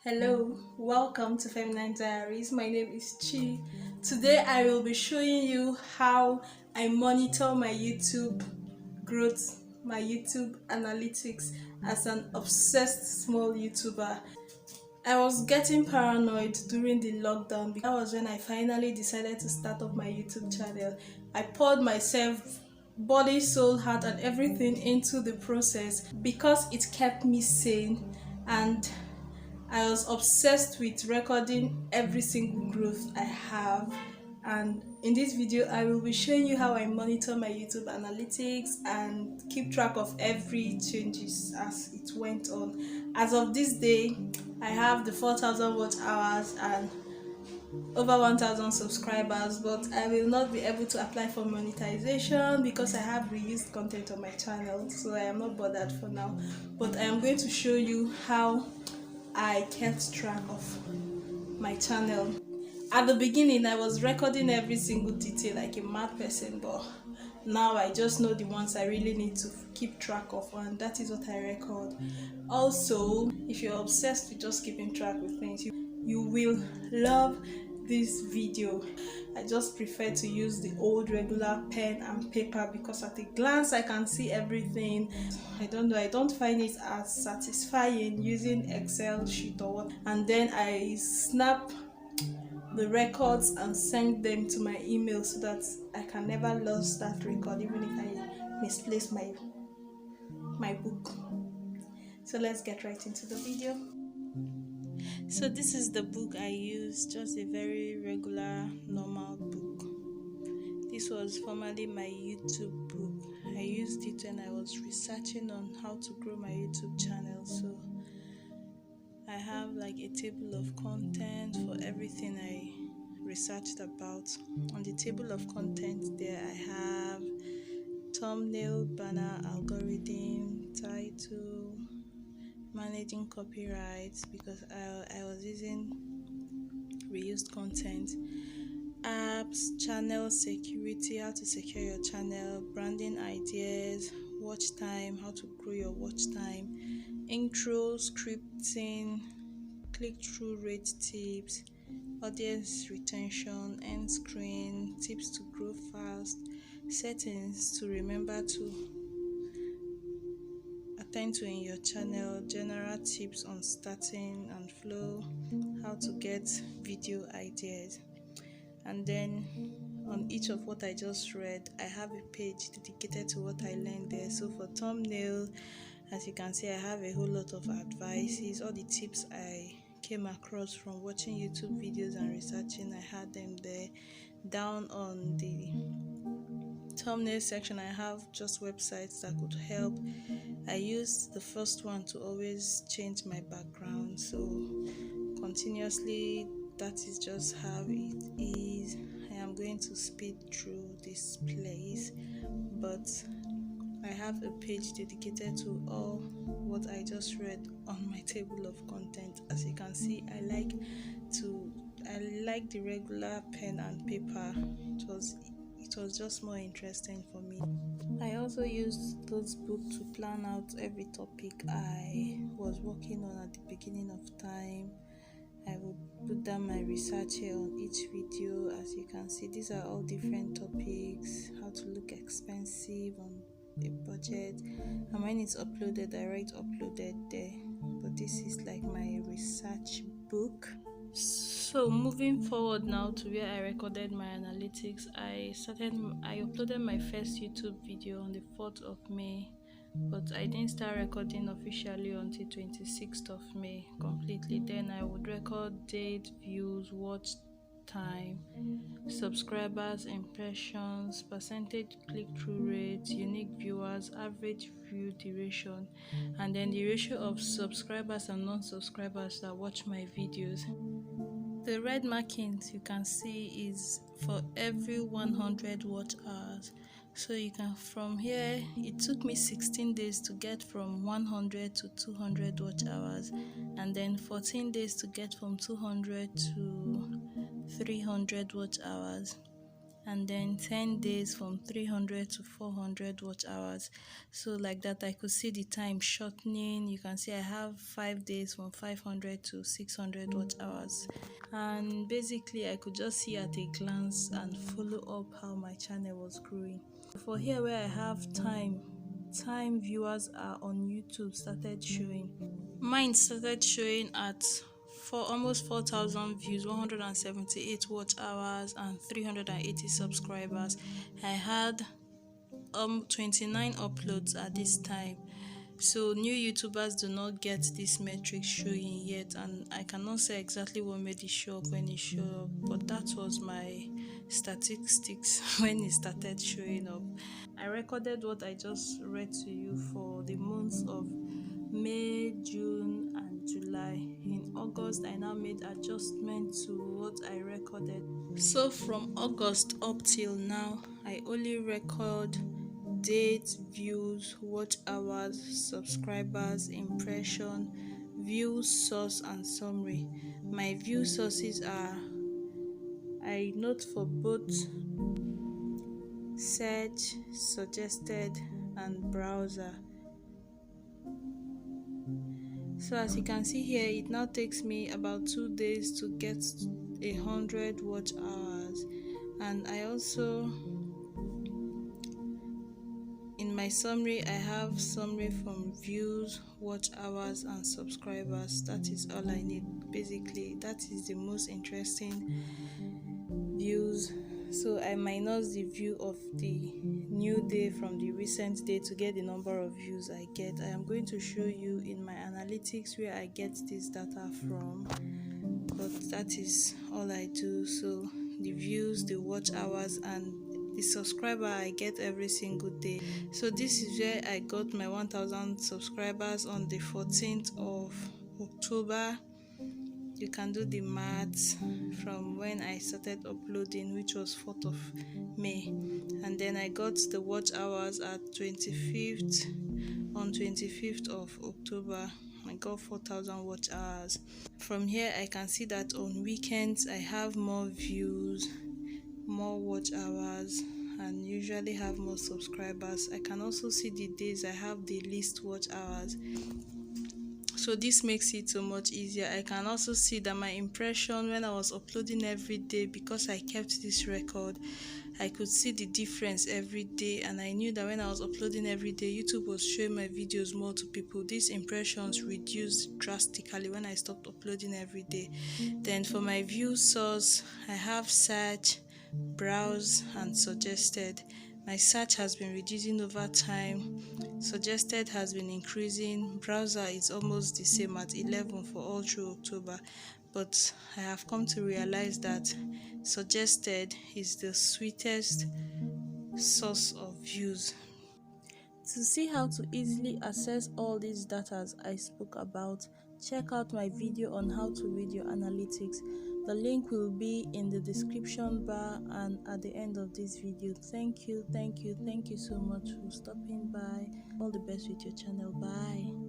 Hello, welcome to Feminine Diaries. My name is Chi. Today I will be showing you how I monitor my YouTube growth, my YouTube analytics as an obsessed small YouTuber. I was getting paranoid during the lockdown because that was when I finally decided to start up my YouTube channel. I poured myself body, soul, heart, and everything into the process because it kept me sane, and I was obsessed with recording every single growth I have. And in this video I will be showing you how I monitor my YouTube analytics and keep track of every changes as it went on. As of this day, I have the 4,000 watch hours and over 1,000 subscribers, but I will not be able to apply for monetization because I have reused content on my channel, so I am not bothered for now. But I am going to show you how I kept track of my channel. At the beginning, I was recording every single detail like a mad person, but now I just know the ones I really need to keep track of, and that is what I record. Also, if you're obsessed with just keeping track with things, you will love this video. I just prefer to use the old regular pen and paper because at a glance I can see everything. I don't know, I don't find it as satisfying using Excel sheet or what, and then I snap the records and send them to my email so that I can never lose that record even if I misplace my book. So let's get right into the video. So this is the book I use, just a very regular normal book. This was formerly my YouTube book. I used it when I was researching on how to grow my YouTube channel. So I have like a table of content for everything I researched about. On the table of content there I have thumbnail, banner, algorithm, title, managing copyrights because I was using reused content, apps, channel security, how to secure your channel, branding ideas, watch time, how to grow your watch time, intro, scripting, click-through rate tips, audience retention, end screen, tips to grow fast, settings to remember to attend to in your channel, general tips on starting and flow, how to get video ideas. And then on each of what I just read, I have a page dedicated to what I learned there. So for thumbnail, as you can see, I have a whole lot of advices, all the tips I came across from watching YouTube videos and researching. I had them there. Down on the thumbnail section, I have just websites that could help. I used the first one to always change my background, so continuously that is just how it is. I am going to speed through this place, but I have a page dedicated to all what I just read on my table of content. As you can see, I like the regular pen and paper. It was just more interesting for me. I also used those books to plan out every topic I was working on at the beginning of time. I would put down my research here on each video. As you can see, these are all different topics, how to look expensive on a budget, and when it's uploaded I write uploaded there. But this is like my research book. So moving forward now to where I recorded my analytics, I uploaded my first YouTube video on the 4th of May, but I didn't start recording officially until 26th of May completely. Then I would record date, views, watch time, subscribers, impressions, percentage click-through rate, unique viewers, average view duration, and then the ratio of subscribers and non-subscribers that watch my videos. The red markings you can see is for every 100 watch hours. So you can, from here, it took me 16 days to get from 100 to 200 watch hours, and then 14 days to get from 200 to 300 watch hours. and then 10 days from 300 to 400 watch hours. So like that, I could see the time shortening. You can see I have 5 days from 500 to 600 watch hours, and basically I could just see at a glance and follow up how my channel was growing. For here where I have time viewers are on YouTube started showing. Mine started showing at almost 4,000 views, 178 watch hours, and 380 subscribers. I had 29 uploads at this time. So new YouTubers do not get this metric showing yet, and I cannot say exactly what made it show up when it showed up, but that was my statistics when it started showing up. I recorded what I just read to you for the months of May, June, and July. In August, I now made adjustments to what I recorded. So from August up till now, I only record dates, views, watch hours, subscribers, impression, views, source, and summary. My view sources are, I note for both search, suggested, and browser. So as you can see here, it now takes me about 2 days to get 100 watch hours, and I also, in my summary, I have summary from views, watch hours, and subscribers. That is all I need. Basically, that is the most interesting views. So I minus the view of the new day from the recent day to get the number of views I get. I am going to show you in my analytics where I get this data from, but that is all I do. So the views, the watch hours, and the subscriber I get every single day. So this is where I got my 1000 subscribers on the 14th of October. You can do the maths from when I started uploading, which was 4th of May, and then I got the watch hours at 25th. On 25th of October, I got 4,000 watch hours. From here, I can see that on weekends I have more views, more watch hours, and usually have more subscribers. I can also see the days I have the least watch hours. So this makes it so much easier. I can also see that my impression when I was uploading every day, because I kept this record, I could see the difference every day, and I knew that when I was uploading every day, YouTube was showing my videos more to people. These impressions reduced drastically when I stopped uploading every day. Then for my view source, I have search, browse, and suggested. My search has been reducing over time, suggested has been increasing, browser is almost the same at 11 for all through October, but I have come to realize that suggested is the sweetest source of views. To see how to easily access all these data I spoke about, check out my video on how to read your analytics. The link will be in the description bar and at the end of this video. Thank you so much for stopping by. All the best with your channel. Bye.